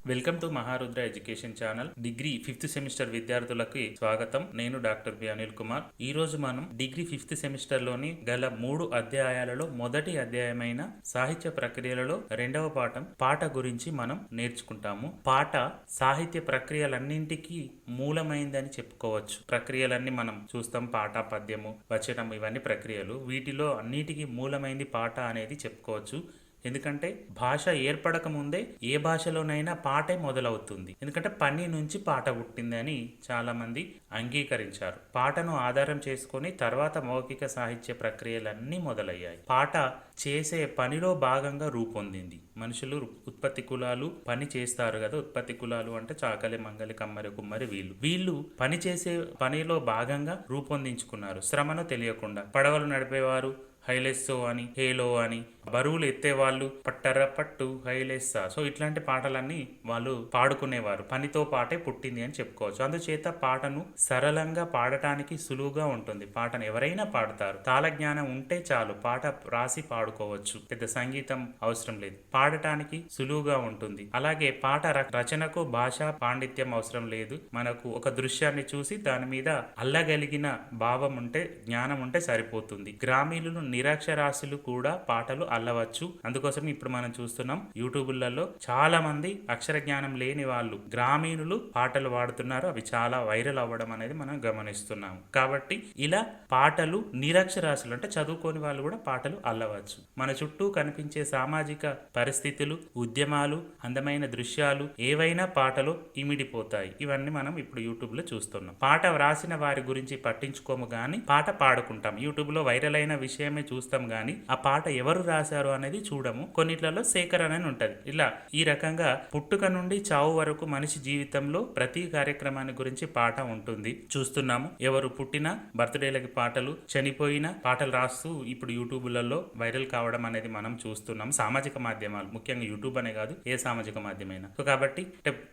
Welcome to Maharudra education channel. Degree 5th semester విద్యార్థులకి స్వాగతం. నేను డాక్టర్ బి అనిల్ కుమార్. ఈ రోజు మనం డిగ్రీ 5th సెమిస్టర్ లోని గల 3 అధ్యాయాలలో మొదటి అధ్యాయమైన సాహిత్య ప్రక్రియలలో రెండవ పాఠం పాట గురించి మనం నేర్చుకుంటాము. పాట సాహిత్య ప్రక్రియలన్నింటికీ మూలమైందని చెప్పుకోవచ్చు. ప్రక్రియలన్నీ మనం చూస్తాం. పాట, పద్యము, వచనం, ఇవన్నీ ప్రక్రియలు. వీటిలో అన్నిటికీ మూలమైంది పాట అనేది చెప్పుకోవచ్చు. ఎందుకంటే భాష ఏర్పడక ముందే ఏ భాషలోనైనా పాటే మొదలవుతుంది. ఎందుకంటే పని నుంచి పాట పుట్టింది అని చాలా మంది అంగీకరించారు. పాటను ఆధారం చేసుకొని తర్వాత మౌఖిక సాహిత్య ప్రక్రియలన్నీ మొదలయ్యాయి. పాట చేసే పనిలో భాగంగా రూపొందింది. మనుషులు ఉత్పత్తి కులాలు పని చేస్తారు కదా. ఉత్పత్తి కులాలు అంటే చాకలి, మంగలి, కమ్మరి, కుమ్మరి వీళ్ళు పని చేసే పనిలో భాగంగా రూపొందించుకున్నారు. శ్రమను తెలియకుండా పడవలు నడిపేవారు హైలెస్సో అని, హేలో అని, బరువులు ఎత్తేవాళ్ళు పట్టర పట్టు హైలెస్సా. సో ఇట్లాంటి పాటలన్నీ వాళ్ళు పాడుకునేవారు. పనితో పాటే పుట్టింది అని చెప్పుకోవచ్చు. అందుచేత పాటను సరళంగా పాడటానికి సులువుగా ఉంటుంది. పాటను ఎవరైనా పాడతారు. తాళ జ్ఞానం ఉంటే చాలు, పాట రాసి పాడుకోవచ్చు. పెద్ద సంగీతం అవసరం లేదు. పాడటానికి సులువుగా ఉంటుంది. అలాగే పాట రచనకు భాషా పాండిత్యం అవసరం లేదు. మనకు ఒక దృశ్యాన్ని చూసి దాని మీద అల్లగలిగిన భావం ఉంటే, జ్ఞానం ఉంటే సరిపోతుంది. గ్రామీణులు, నిరక్షరాస్యులు కూడా పాటలు అల్లవచ్చు. అందుకోసం ఇప్పుడు మనం చూస్తున్నాం యూట్యూబ్లలో చాలా మంది అక్షర జ్ఞానం లేని వాళ్ళు, గ్రామీణులు పాటలు పాడుతున్నారు. అవి చాలా వైరల్ అవ్వడం అనేది మనం గమనిస్తున్నాం. కాబట్టి ఇలా పాటలు నిరక్షరాస్యులు అంటే చదువుకోని వాళ్ళు కూడా పాటలు అల్లవచ్చు. మన చుట్టూ కనిపించే సామాజిక పరిస్థితులు, ఉద్యమాలు, అందమైన దృశ్యాలు ఏవైనా పాటలు ఇమిడిపోతాయి. ఇవన్నీ మనం ఇప్పుడు యూట్యూబ్ లో చూస్తున్నాం. పాట వ్రాసిన వారి గురించి పట్టించుకోము గాని పాట పాడుకుంటాం. యూట్యూబ్ లో వైరల్ అయిన విషయమే చూస్తాం గానీ ఆ పాట ఎవరు రాశారు అనేది చూడము. కొన్నిట్లలో సేకరణ అని ఉంటది. ఇలా ఈ రకంగా పుట్టుక నుండి చావు వరకు మనిషి జీవితంలో ప్రతి కార్యక్రమాన్ని గురించి పాట ఉంటుంది. చూస్తున్నాము. ఎవరు పుట్టినా బర్త్డేలకి పాటలు, చనిపోయిన పాటలు రాస్తూ ఇప్పుడు యూట్యూబ్లలో వైరల్ కావడం అనేది మనం చూస్తున్నాం. సామాజిక మాధ్యమాలు, ముఖ్యంగా యూట్యూబ్ అనే కాదు, ఏ సామాజిక మాధ్యమైనా. సో కాబట్టి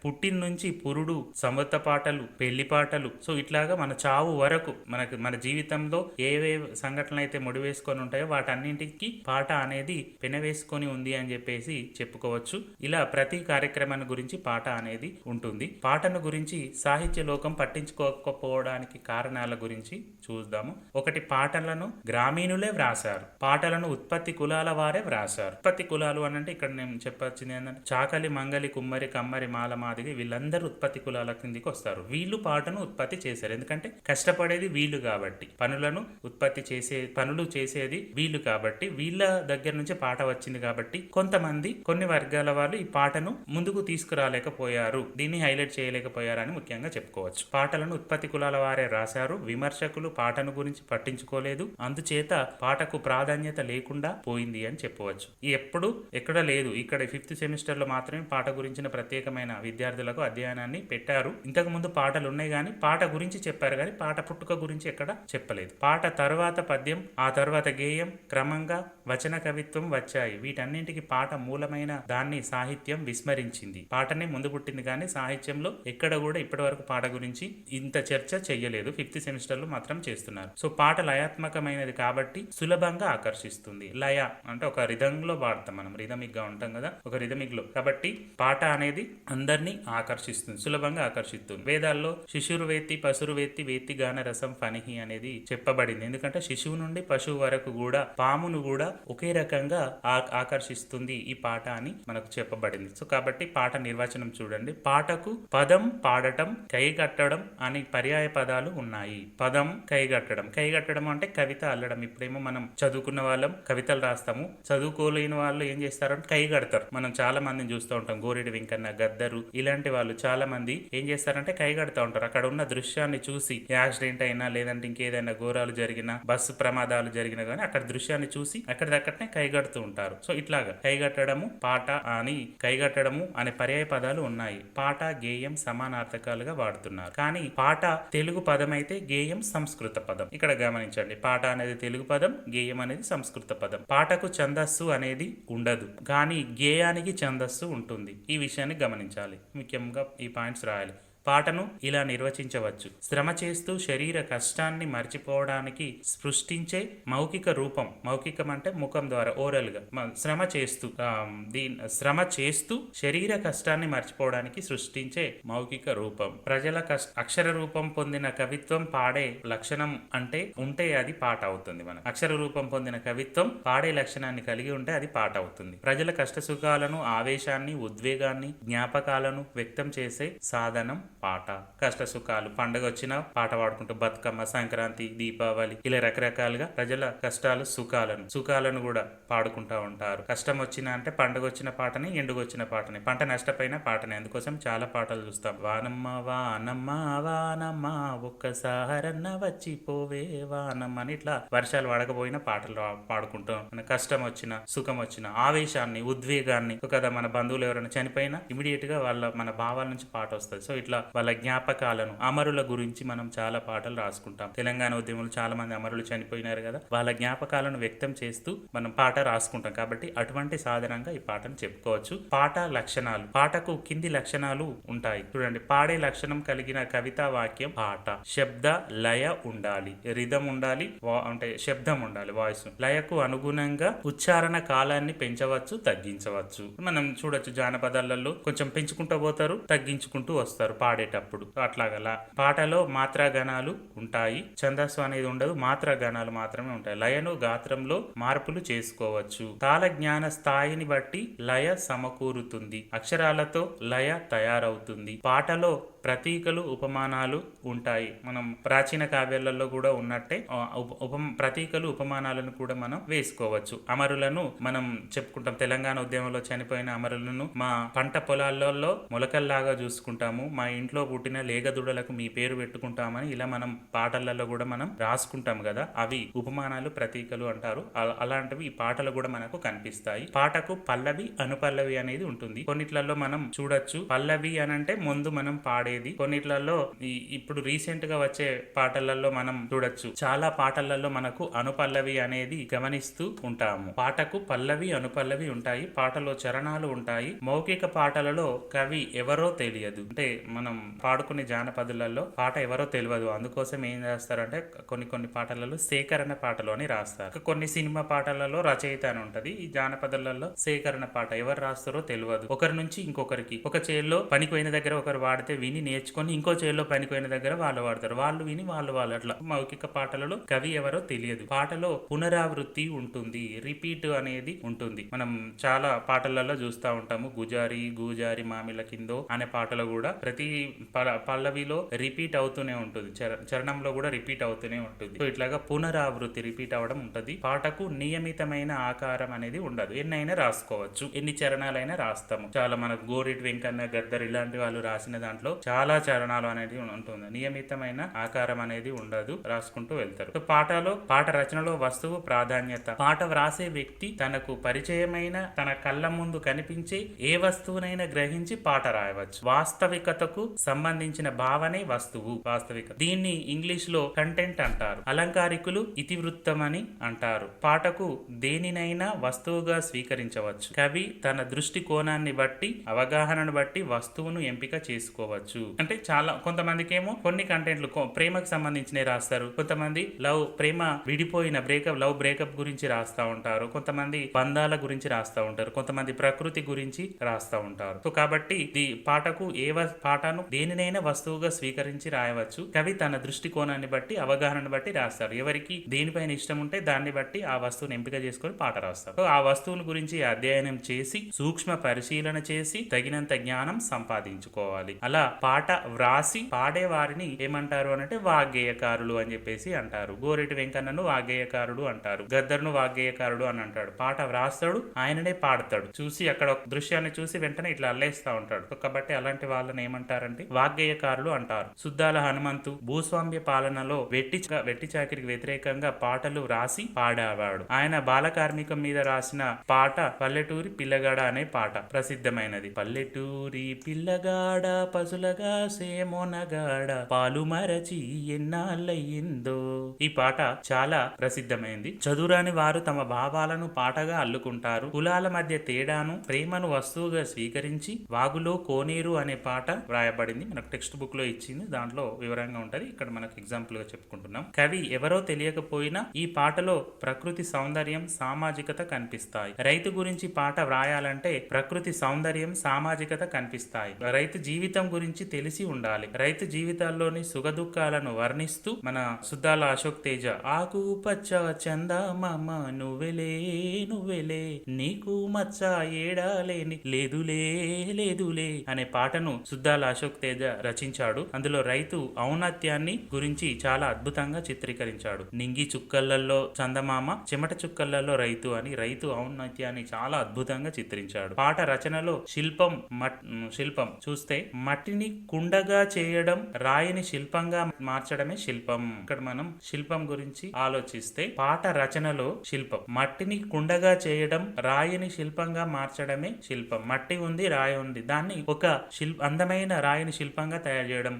పుట్టిన నుంచి పురుడు, సంవత్సర పాటలు, పెళ్లి పాటలు, సో ఇట్లాగా మన చావు వరకు మన జీవితంలో ఏవే సంఘటనలు అయితే ముడివేసుకొని ఉంటాయో వాటన్నింటికి పాట అనేది పెనవేసుకొని ఉంది అని చెప్పేసి చెప్పుకోవచ్చు. ఇలా ప్రతి కార్యక్రమాన్ని గురించి పాట అనేది ఉంటుంది. పాటను గురించి సాహిత్య లోకం పట్టించుకోకపోవడానికి కారణాల గురించి చూద్దాము. ఒకటి, పాటలను గ్రామీణులే వ్రాసారు. పాటలను ఉత్పత్తి కులాల వారే వ్రాసారు. ఉత్పత్తి కులాలు అని అంటే ఇక్కడ నేను చెప్పొచ్చింది ఏంటంటే చాకలి, మంగలి, కుమ్మరి, కమ్మరి, మాల, మాదిగ వీళ్ళందరూ ఉత్పత్తి కులాల కిందికి వస్తారు. వీళ్ళు పాటను ఉత్పత్తి చేశారు. ఎందుకంటే కష్టపడేది వీళ్ళు కాబట్టి, పనులు చేసేది వీళ్ళు కాబట్టి, వీళ్ళ దగ్గర నుంచి పాట వచ్చింది కాబట్టి కొంతమంది, కొన్ని వర్గాల వాళ్ళు ఈ పాటను ముందుకు తీసుకురాలేకపోయారు, దీన్ని హైలైట్ చేయలేకపోయారు అని ముఖ్యంగా చెప్పుకోవచ్చు. పాటలను ఉత్పత్తి కులాల వారే రాశారు. విమర్శకులు పాటను గురించి పట్టించుకోలేదు. అందుచేత పాటకు ప్రాధాన్యత లేకుండా పోయింది అని చెప్పవచ్చు. ఎప్పుడు ఎక్కడ లేదు. ఇక్కడ 5th సెమిస్టర్ లో మాత్రమే పాట గురించిన ప్రత్యేకమైన విద్యార్థులకు అధ్యయనాన్ని పెట్టారు. ఇంతకు ముందు పాటలు ఉన్నాయి కానీ పాట గురించి చెప్పారు కానీ పాట పుట్టుక గురించి ఎక్కడ చెప్పలేదు. పాట తర్వాత పద్యం, ఆ తర్వాత గేయం, క్రమంగా వచన కవిత్వం వచ్చాయి. వీటన్నింటికి పాట మూలమైన దాన్ని సాహిత్యం విస్మరించింది. పాటనే ముందు పుట్టింది కానీ సాహిత్యంలో ఎక్కడ కూడా ఇప్పటి వరకు పాట గురించి ఇంత చర్చ చెయ్యలేదు. 5th సెమిస్టర్ లో మాత్రం చేస్తున్నారు. సో పాట లయాత్మకమైనది కాబట్టి సులభంగా ఆకర్షిస్తుంది. లయ అంటే ఒక రిధమ్ లో పాడతాం మనం, రిథమిక్ గా ఉంటాం కదా, ఒక రిథమిక్ లో. కాబట్టి పాట అనేది అందరినీ ఆకర్షిస్తుంది, సులభంగా ఆకర్షిస్తుంది. వేదాల్లో శిశురువేత్తి పశురువేత్తి వేత్తి గాన రసం ఫణిహి అనేది చెప్పబడింది. ఎందుకంటే శిశువు నుండి పశువు వరకు కూడా, పామును కూడా ఒకే రకంగా ఆకర్షిస్తుంది ఈ పాట అని మనకు చెప్పబడింది. సో కాబట్టి పాట నిర్వచనం చూడండి. పాటకు పదం, పాడటం, కైగట్టడం అని పర్యాయ పదాలు ఉన్నాయి. పదం, కైగట్టడం అంటే కవిత అల్లడం. ఇప్పుడేమో మనం చదువుకున్న వాళ్ళం కవితలు రాస్తాము. చదువుకోలేని వాళ్ళు ఏం చేస్తారంటే కైగడతారు. మనం చాలా మందిని చూస్తూ ఉంటాం. గోరెడి వెంకన్న, గద్దరు ఇలాంటి వాళ్ళు చాలా మంది ఏం చేస్తారంటే కైగడతా ఉంటారు. అక్కడ ఉన్న దృశ్యాన్ని చూసి, యాక్సిడెంట్ అయినా లేదంటే ఇంకేదైనా ఘోరాలు జరిగినా, బస్సు ప్రమాదాలు జరిగినా కానీ అక్కడ దృశ్యాన్ని చూసి అక్కడిదక్కడనే కైగడుతూ ఉంటారు. సో ఇట్లాగా కైగట్టడము, పాట అని, కైగట్టడము అనే పర్యాయ పదాలు ఉన్నాయి. పాట, గేయం సమానార్థకాలుగా వాడుతున్నారు. కానీ పాట తెలుగు పదం అయితే గేయం సంస్కృత పదం. ఇక్కడ గమనించండి, పాట అనేది తెలుగు పదం, గేయం అనేది సంస్కృత పదం. పాటకు ఛందస్సు అనేది ఉండదు కానీ గేయానికి ఛందస్సు ఉంటుంది. ఈ విషయాన్ని గమనించాలి. ముఖ్యంగా ఈ పాయింట్స్ రాయాలి. పాటను ఇలా నిర్వచించవచ్చు: శ్రమ చేస్తూ శరీర కష్టాన్ని మర్చిపోవడానికి సృష్టించే మౌఖిక రూపం. మౌఖికం అంటే ముఖం ద్వారా, ఓరల్ గా. శ్రమ చేస్తూ శరీర కష్టాన్ని మర్చిపోవడానికి సృష్టించే మౌఖిక రూపం. ప్రజల అక్షర రూపం పొందిన కవిత్వం పాడే లక్షణం అంటే ఉంటే అది పాట అవుతుంది. మనం అక్షర రూపం పొందిన కవిత్వం పాడే లక్షణాన్ని కలిగి ఉంటే అది పాట అవుతుంది. ప్రజల కష్ట సుఖాలను, ఆవేశాన్ని, ఉద్వేగాన్ని, జ్ఞాపకాలను వ్యక్తం చేసే సాధనం పాట. కష్ట సుఖాలు, పండుగ వచ్చినా పాట పాడుకుంటూ, బతుకమ్మ, సంక్రాంతి, దీపావళి, ఇలా రకరకాలుగా ప్రజల కష్టాలు, సుఖాలను కూడా పాడుకుంటా ఉంటారు. కష్టం వచ్చినా అంటే పండుగ వచ్చిన పాటని, ఎండుగొచ్చిన పాటని, పంట నష్టపోయిన పాటని. అందుకోసం చాలా పాటలు చూస్తాం. వానమ్మ వానమ్మ వానమ్మ ఒక్కసారన్న వచ్చిపోవే వానమ్మ అని ఇట్లా వర్షాలు పడకపోయినా పాటలు పాడుకుంటాం. మన కష్టం వచ్చిన, సుఖం వచ్చిన, ఆవేశాన్ని, ఉద్వేగాన్ని కదా, మన బంధువులు ఎవరైనా చనిపోయినా ఇమీడియట్ గా మన భావాల నుంచి పాట వస్తుంది. సో ఇట్లా వాళ్ళ జ్ఞాపకాలను, అమరుల గురించి మనం చాలా పాటలు రాసుకుంటాం. తెలంగాణ ఉద్యమంలో చాలా మంది అమరులు చనిపోయినారు కదా, వాళ్ళ జ్ఞాపకాలను వ్యక్తం చేస్తూ మనం పాట రాసుకుంటాం. కాబట్టి అటువంటి సాధనంగా ఈ పాటను చెప్పుకోవచ్చు. పాట లక్షణాలు. పాటకు కింది లక్షణాలు ఉంటాయి చూడండి. పాడే లక్షణం కలిగిన కవితా వాక్యం పాట. శబ్ద లయ ఉండాలి, రిధం ఉండాలి, అంటే శబ్దం ఉండాలి, వాయిస్. లయకు అనుగుణంగా ఉచ్చారణ కాలాన్ని పెంచవచ్చు, తగ్గించవచ్చు. మనం చూడొచ్చు జానపదాలలో కొంచెం పెంచుకుంటూ పోతారు, తగ్గించుకుంటూ వస్తారు పాడేటప్పుడు. అట్లాగలా పాటలో మాత్రాగణాలు ఉంటాయి, ఛందస్సు అనేది ఉండదు, మాత్రాగణాలు మాత్రమే ఉంటాయి. లయను, గాత్రంలో మార్పులు చేసుకోవచ్చు. తాళ జ్ఞాన స్థాయిని బట్టి లయ సమకూరుతుంది, అక్షరాలతో లయ తయారవుతుంది. పాటలో ప్రతీకలు, ఉపమానాలు ఉంటాయి. మనం ప్రాచీన కావ్యాలలో కూడా ఉన్నట్టే ప్రతీకలు, ఉపమానాలను కూడా మనం వేసుకోవచ్చు. అమరులను మనం చెప్పుకుంటాం. తెలంగాణ ఉద్యమంలో చనిపోయిన అమరులను మా పంట పొలాలలో మొలకల్లాగా చూసుకుంటాము, మా ఇంట్లో పుట్టిన లేగదుడలకు మీ పేరు పెట్టుకుంటామని ఇలా మనం పాటలలో కూడా మనం రాసుకుంటాం కదా, అవి ఉపమానాలు, ప్రతీకలు అంటారు. అలాంటివి ఈ పాటలు కూడా మనకు కనిపిస్తాయి. పాటకు పల్లవి, అనుపల్లవి అనేది ఉంటుంది. కొన్నిట్లలో మనం చూడొచ్చు, పల్లవి అనంటే ముందు మనం పాడేది. కొన్నిట్లలో ఇప్పుడు రీసెంట్ గా వచ్చే పాటలలో మనం చూడొచ్చు, చాలా పాటలలో మనకు అనుపల్లవి అనేది గమనిస్తూ ఉంటాము. పాటకు పల్లవి, అనుపల్లవి ఉంటాయి. పాటలో చరణాలు ఉంటాయి. మౌఖిక పాటలలో కవి ఎవరో తెలియదు. అంటే మనం పాడుకునే జానపదులలో పాట ఎవరో తెలియదు. అందుకోసం ఏం చేస్తారంటే కొన్ని పాటలలో సేకరణ పాటలు అని రాస్తారు. కొన్ని సినిమా పాటలలో రచయిత అని ఉంటది. ఈ జానపదాలలో సేకరణ పాట ఎవరు రాస్తారో తెలియదు. ఒకరి నుంచి ఇంకొకరికి, ఒక చేల్లో పనిపోయిన దగ్గర ఒకరు వాడితే విని నేర్చుకొని ఇంకో చేల్లో పనిపోయిన దగ్గర వాళ్ళు వాడతారు, వాళ్ళు విని వాళ్ళు అట్లా. మౌఖిక పాటలలో కవి ఎవరో తెలియదు. పాటలో పునరావృత్తి ఉంటుంది, రిపీట్ అనేది ఉంటుంది. మనం చాలా పాటలలో చూస్తూ ఉంటాము. గుజారి గూజారి మామిల కిందో అనే పాటలో కూడా ప్రతి పల్లవిలో రిపీట్ అవుతూనే ఉంటుంది, చరణంలో కూడా రిపీట్ అవుతూనే ఉంటుంది. సో ఇట్లాగా పునరావృత్తి, రిపీట్ అవ్వడం ఉంటుంది. పాటకు నియమితమైన ఆకారం అనేది ఉండదు. ఎన్నైనా రాసుకోవచ్చు, ఎన్ని చరణాలైనా రాస్తాము. చాలా మనకు గోరిటి వెంకన్న, గద్దర్ ఇలాంటి వాళ్ళు రాసిన దాంట్లో చాలా చరణాలు అనేది ఉంటుంది. నియమితమైన ఆకారం అనేది ఉండదు, రాసుకుంటూ వెళ్తారు. సో పాట రచనలో వస్తువు ప్రాధాన్యత. పాట వ్రాసే వ్యక్తి తనకు పరిచయమైన, తన కళ్ళ ముందు కనిపించే ఏ వస్తువునైనా గ్రహించి పాట రాయవచ్చు. వాస్తవికతకు సంబంధించిన భావనే వస్తువు, వాస్తవికత. దీన్ని ఇంగ్లీష్ లో కంటెంట్ అంటారు. అలంకారికులు ఇతివృత్తం అని అంటారు. పాటకు దేనినైనా వస్తువుగా స్వీకరించవచ్చు. కవి తన దృష్టి కోణాన్ని బట్టి, అవగాహనను బట్టి వస్తువును ఎంపిక చేసుకోవచ్చు. అంటే చాలా కొంతమందికి ఏమో కొన్ని కంటెంట్లు ప్రేమకు సంబంధించినవి రాస్తారు, కొంతమంది ప్రేమ విడిపోయిన లవ్ బ్రేకప్ గురించి రాస్తా ఉంటారు, కొంతమంది బంధాల గురించి రాస్తా ఉంటారు, కొంతమంది ప్రకృతి గురించి రాస్తా ఉంటారు. సో కాబట్టి పాటను దేనినైనా వస్తువుగా స్వీకరించి రాయవచ్చు. కవి తన దృష్టి కోణాన్ని బట్టి, అవగాహనను బట్టి రాస్తారు. ఎవరికి దేనిపైన ఇష్టం ఉంటే దాన్ని బట్టి ఆ వస్తువుని ఎంపిక చేసుకొని పాట రాస్తారు. సో ఆ వస్తువుని గురించి అధ్యయనం చేసి, సూక్ష్మ పరిశీలన చేసి తగినంత జ్ఞానం సంపాదించుకోవాలి. అలా పాట వ్రాసి పాడే వారిని ఏమంటారు అంటే వాగ్గేయకారులు అని చెప్పేసి అంటారు. గోరెటి వెంకన్నను వాగ్గేయకారుడు అంటారు, గద్దర్ను వాగ్గేయకారుడు అని అంటాడు. పాట వ్రాస్తాడు, ఆయననే పాడతాడు. చూసి అక్కడ దృశ్యాన్ని చూసి వెంటనే ఇట్లా అల్లేస్తా ఉంటాడు. కాబట్టి అలాంటి వాళ్ళని ఏమంటారంటే వాగ్గేయకారులు అంటారు. సుద్దాల హనుమంతు భూస్వామ్య పాలనలో వెట్టి చాకిరికి వ్యతిరేకంగా పాటలు రాసి పాడేవాడు. ఆయన బాల కార్మికం మీద రాసిన పాట పల్లెటూరి పిల్లగాడ అనే పాట ప్రసిద్ధమైనది. పల్లెటూరి పిల్లగాడ పసుల పాలగాసే మొనగాడ పాలు మరచి ఎన్నాళ్ళయిందో. ఈ పాట చాలా ప్రసిద్ధమైంది. చదువురాని వారు తమ భావాలను పాటగా అల్లుకుంటారు. కులాల మధ్య తేడాను ప్రేమను వస్తువుగా స్వీకరించి వాగులో కోనేరు అనే పాట వ్రాయబడింది. మనకు టెక్స్ట్ బుక్ లో ఇచ్చింది, దాంట్లో వివరంగా ఉంటది. ఇక్కడ మనకు ఎగ్జాంపుల్ గా చెప్పుకుంటున్నాం. కవి ఎవరో తెలియకపోయినా ఈ పాటలో ప్రకృతి సౌందర్యం, సామాజికత కనిపిస్తాయి. రైతు గురించి పాట వ్రాయాలంటే ప్రకృతి సౌందర్యం, సామాజికత కనిపిస్తాయి. రైతు జీవితం గురించి తెలిసి ఉండాలి. రైతు జీవితాల్లోని సుఖదుఖాలను వర్ణిస్తూ మన సుద్దాల అశోక్ తేజ ఆకు పచ్చ చందమామ నువ్వెలే నువ్వెలే నీకు మచ్చ ఏడాలేని లేదులే లేదులే అనే పాటను సుద్దాల అశోక్ తేజ రచించాడు. అందులో రైతు ఔన్నత్యాన్ని గురించి చాలా అద్భుతంగా చిత్రీకరించాడు. నింగి చుక్కలలో చందమామ, చెమట చుక్కలలో రైతు అని రైతు ఔన్నత్యాన్ని చాలా అద్భుతంగా చిత్రించాడు. పాట రచనలో శిల్పం చూస్తే మట్టిని కుండగా చేయడం, రాయిని శిల్పంగా మార్చడమే శిల్పం. ఇక్కడ మనం శిల్పం గురించి ఆలోచిస్తే పాట రచనలో శిల్పం మట్టిని కుండగా చేయడం, రాయిని శిల్పంగా మార్చడమే శిల్పం. మట్టి ఉంది, రాయి ఉంది, దాన్ని ఒక అందమైన రాయిని శిల్పంగా తయారు చేయడం,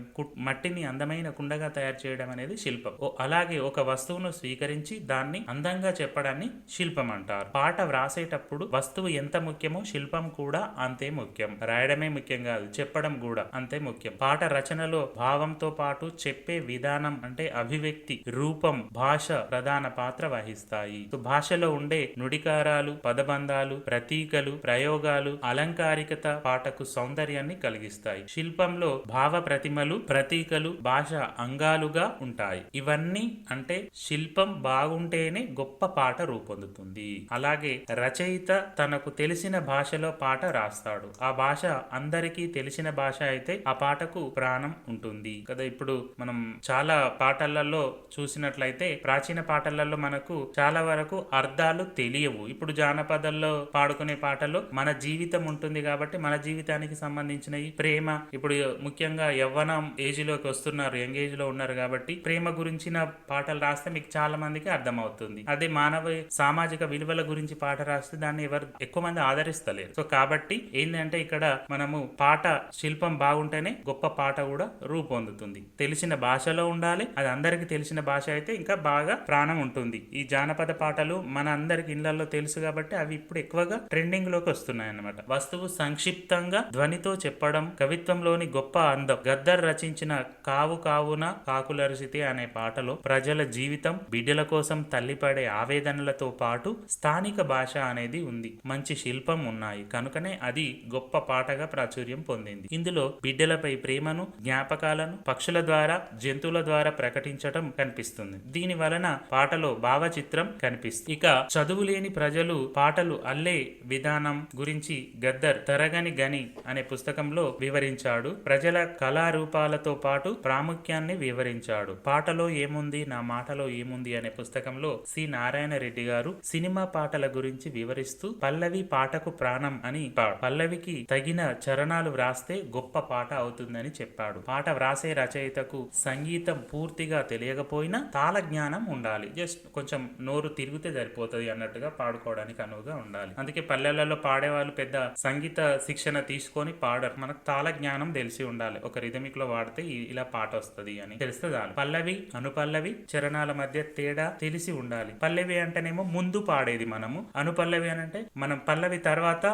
మట్టిని అందమైన కుండగా తయారు చేయడం అనేది శిల్పం. అలాగే ఒక వస్తువును స్వీకరించి దాన్ని అందంగా చెప్పడాన్ని శిల్పం అంటారు. పాట వ్రాసేటప్పుడు వస్తువు ఎంత ముఖ్యమో శిల్పం కూడా అంతే ముఖ్యం. రాయడమే ముఖ్యం కాదు, చెప్పడం కూడా అంతే ముఖ్యం. పాట రచనలో భావంతో పాటు చెప్పే విధానం అంటే అభివ్యక్తి, రూపం, భాష ప్రధాన పాత్ర వహిస్తాయి. భాషలో ఉండే నుడికారాలు, పదబంధాలు, ప్రతీకలు, ప్రయోగాలు, అలంకారికత పాటకు సౌందర్యాన్ని కలిగిస్తాయి. శిల్పంలో భావ ప్రతిమలు, ప్రతీకలు, భాష అంగాలుగా ఉంటాయి. ఇవన్నీ అంటే శిల్పం బాగుంటేనే గొప్ప పాట రూపొందుతుంది. అలాగే రచయిత తనకు తెలిసిన భాషలో పాట రాస్తాడు. ఆ భాష అందరికీ తెలిసిన భాష అయితే ఆ పాటకు ప్రాణం ఉంటుంది కదా. ఇప్పుడు మనం చాలా పాటలలో చూసినట్లయితే ప్రాచీన పాటలలో మనకు చాలా వరకు అర్థాలు తెలియవు. ఇప్పుడు జానపదాల్లో పాడుకునే పాటలో మన జీవితం ఉంటుంది కాబట్టి మన జీవితానికి సంబంధించినవి, ప్రేమ, ఇప్పుడు ముఖ్యంగా యవ్వనం ఏజ్ లోకి వస్తున్నారు, యంగ్ ఏజ్ లో ఉన్నారు కాబట్టి ప్రేమ గురించిన పాటలు రాస్తే మీకు చాలా మందికి అర్థమవుతుంది. అదే మానవ సామాజిక విలువల గురించి పాట రాస్తే దాన్ని ఎవరు ఎక్కువ మంది ఆదరిస్తలేరు. సో కాబట్టి ఏంటంటే ఇక్కడ మనము పాట శిల్పం బాగుంటేనే గొప్ప పాట కూడా రూపొందుతుంది. తెలిసిన భాషలో ఉండాలి. అది అందరికి తెలిసిన భాష అయితే ఇంకా బాగా ప్రాణం ఉంటుంది. ఈ జానపద పాటలు మన అందరికి ఇళ్లలో తెలుసు కాబట్టి అవి ఇప్పుడు ఎక్కువగా ట్రెండింగ్ లోకి వస్తున్నాయి అన్నమాట. వస్తువు సంక్షిప్తంగా ధ్వనితో చెప్పడం కవిత్వంలోని గొప్ప అందం. గద్దర్ రచించిన కావు కావున కాకులరిసితే అనే పాటలో ప్రజల జీవితం, బిడ్డల కోసం తల్లిపడే ఆవేదనలతో పాటు స్థానిక భాష అనేది ఉంది. మంచి శిల్పం ఉన్నాయి కనుకనే అది గొప్ప పాటగా ప్రాచుర్యం పొందింది. ఇందులో బిడ్డలపై ప్రేమను, జ్ఞాపకాలను పక్షుల ద్వారా, జంతువుల ద్వారా ప్రకటించడం కనిపిస్తుంది. దీని వలన పాటలో భావచిత్రం కనిపిస్తుంది. ఇక చదువు లేని ప్రజలు పాటలు అల్లే విధానం గురించి గద్దర్ తరగని గని అనే పుస్తకంలో వివరించాడు. ప్రజల కళారూపాలతో పాటు ప్రాముఖ్యాన్ని వివరించాడు. పాటలో ఏముంది నా మాటలో ఏముంది అనే పుస్తకంలో సి నారాయణ రెడ్డి గారు సినిమా పాటల గురించి వివరిస్తూ పల్లవి పాటకు ప్రాణం అని, పల్లవికి తగిన చరణాలు వ్రాస్తే గొప్ప పాట అవుతుందని చెప్పాడు. పాట వ్రాసే రచయితకు సంగీతం పూర్తిగా తెలియకపోయినా తాళ జ్ఞానం ఉండాలి. జస్ట్ కొంచెం నోరు తిరిగితే సరిపోతుంది అన్నట్టుగా పాడుకోవడానికి అనువుగా ఉండాలి. అందుకే పల్లెలలో పాడేవాళ్ళు పెద్ద సంగీత శిక్షణ తీసుకొని పాడరు. మనకు తాళ జ్ఞానం తెలిసి ఉండాలి. ఒక రిథమిక్ లో వాడితే ఇలా పాట వస్తుంది అని తెలిస్తే చాలు. పల్లవి, అనుపల్లవి, చరణాల మధ్య తేడా తెలిసి ఉండాలి. పల్లవి అంటేనేమో ముందు పాడేది మనము, అనుపల్లవి అని అంటే మనం పల్లవి తర్వాత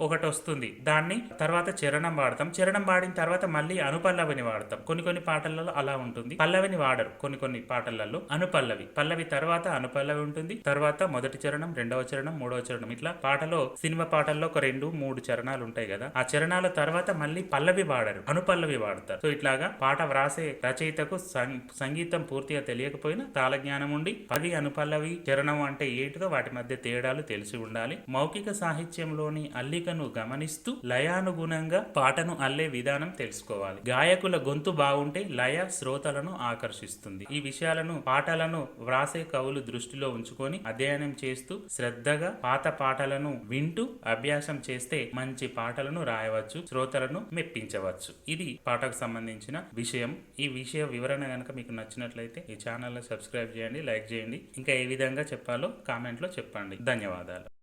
ఒకటి వస్తుంది, దాన్ని తర్వాత చరణం వాడతాం, చరణం వాడిన తర్వాత మళ్ళీ అనుపల్లవిని వాడతాం. కొన్ని పాటలలో అలా ఉంటుంది. పల్లవిని వాడరు కొన్ని పాటలలో. అనుపల్లవి, పల్లవి తర్వాత అనుపల్లవి ఉంటుంది, తర్వాత మొదటి చరణం, రెండవ చరణం, మూడవ చరణం, ఇట్లా పాటలో సినిమా పాటల్లో ఒక 2-3 చరణాలు ఉంటాయి కదా. ఆ చరణాల తర్వాత మళ్ళీ పల్లవి వాడరు, అనుపల్లవి వాడతారు. సో ఇట్లాగా పాట వ్రాసే రచయితకు సంగీతం పూర్తిగా తెలియకపోయినా తాళ జ్ఞానం ఉండి పది అనుపల్లవి చరణం అంటే ఏంటిదో వాటి మధ్య తేడాలు తెలిసి ఉండాలి. మౌఖిక సాహిత్యంలోని అల్లికను గమనిస్తూ లయానుగుణంగా పాటను అల్లే విధానం తెలుసుకోవాలి. గాయకుల గొంతు బాగుంటే లయ శ్రోతలను ఆకర్షిస్తుంది. ఈ విషయాలను పాటలను వ్రాసే కవులు దృష్టిలో ఉంచుకొని అధ్యయనం చేస్తూ శ్రద్ధగా పాత పాటలను వింటూ అభ్యాసం చేస్తే మంచి పాటలను రాయవచ్చు, శ్రోతలను మెప్పించవచ్చు. ఇది పాటకు సంబంధించిన విషయం. ఈ విషయ వివరణ కనుక మీకు నచ్చినట్లయితే ఈ ఛానల్ని సబ్స్క్రైబ్ చేయండి, లైక్ చేయండి. ఇంకా ఏ విధంగా చెప్పాలో కామెంట్లో చెప్పండి. ధన్యవాదాలు.